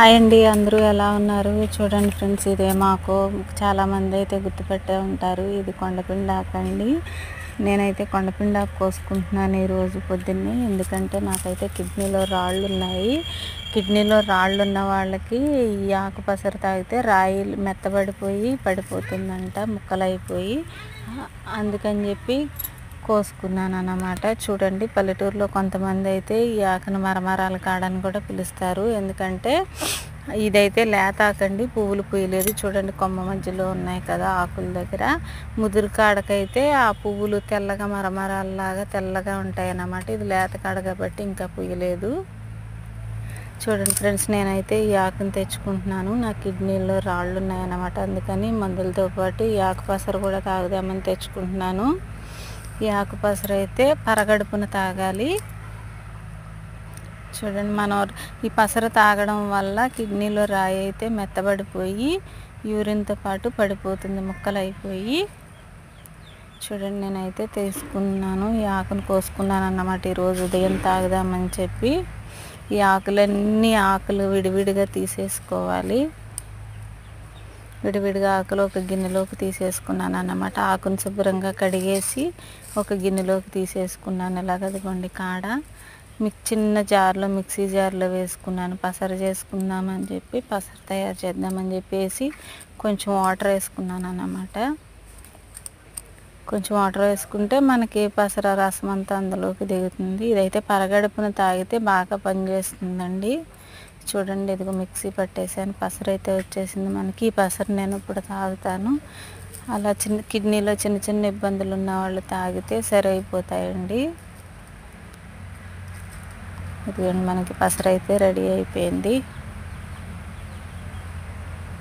Hi అండి, అందరూ ఎలా ఉన్నారు? చూడండి ఫ్రెండ్స్, ఇదే మాకు చాలామంది అయితే గుర్తుపెట్టే ఉంటారు. ఇది కొండపిండాకు అండి. నేనైతే కొండపిండాకు కోసుకుంటున్నాను ఈరోజు పొద్దున్నే. ఎందుకంటే నాకైతే కిడ్నీలో రాళ్ళు ఉన్నాయి. కిడ్నీలో రాళ్ళు ఉన్న వాళ్ళకి ఈ ఆకు పసరు తాగితే రాయి మెత్తబడిపోయి పడిపోతుందంట, ముక్కలైపోయి. అందుకని చెప్పి కోసుకున్నాను అన్నమాట. చూడండి, పల్లెటూరులో కొంతమంది అయితే ఈ ఆకును మరమరాల కాడని కూడా పిలుస్తారు. ఎందుకంటే ఇదైతే లేతాకండి, పువ్వులు పూయలేదు. చూడండి, కొమ్మ మధ్యలో ఉన్నాయి కదా ఆకుల దగ్గర. ముదురు కాడకైతే ఆ పువ్వులు తెల్లగా మరమరాలలాగా తెల్లగా ఉంటాయి అన్నమాట. ఇది లేత కాడ కాబట్టి ఇంకా పూయలేదు. చూడండి ఫ్రెండ్స్, నేనైతే ఈ ఆకుని తెచ్చుకుంటున్నాను. నా కిడ్నీలో రాళ్ళు ఉన్నాయన్నమాట. అందుకని మందులతో పాటు ఈ ఆకు పసరు కూడా తాగుదామని తెచ్చుకుంటున్నాను. ఈ ఆకు పసరు అయితే పరగడుపున తాగాలి. చూడండి, మనం ఈ పసరు తాగడం వల్ల కిడ్నీలో రాయి అయితే మెత్తబడిపోయి యూరిన్తో పాటు పడిపోతుంది, ముక్కలైపోయి. చూడండి, నేనైతే తీసుకున్నాను. ఈ ఆకును కోసుకున్నాను అన్నమాట. ఈరోజు ఉదయం తాగుదామని చెప్పి ఈ ఆకులు విడివిడిగా తీసేసుకోవాలి. విడివిడిగా ఆకులు ఒక గిన్నెలోకి తీసేసుకున్నాను అన్నమాట. ఆకును శుభ్రంగా కడిగేసి ఒక గిన్నెలోకి తీసేసుకున్నాను. ఇలాగదిగోండి కాడ చిన్న జార్లో, మిక్సీ జార్లో వేసుకున్నాను. పసరు చేసుకుందామని చెప్పి, పసరు తయారు చేద్దామని చెప్పేసి కొంచెం వాటర్ వేసుకున్నాను అన్నమాట. కొంచెం వాటర్ వేసుకుంటే మనకి పసర రసం అంతా అందులోకి దిగుతుంది. ఇదైతే పరగడుపున తాగితే బాగా పనిచేస్తుందండి. చూడండి, ఇదిగో మిక్సీ పట్టేసాను, పసరు అయితే వచ్చేసింది మనకి. ఈ పసరు నేను ఇప్పుడు తాగుతాను. అలా కిడ్నీలో చిన్న చిన్న ఇబ్బందులు ఉన్న వాళ్ళు తాగితే సరి అయిపోతాయండి. ఇదిగోండి, మనకి పసరు అయితే రెడీ అయిపోయింది.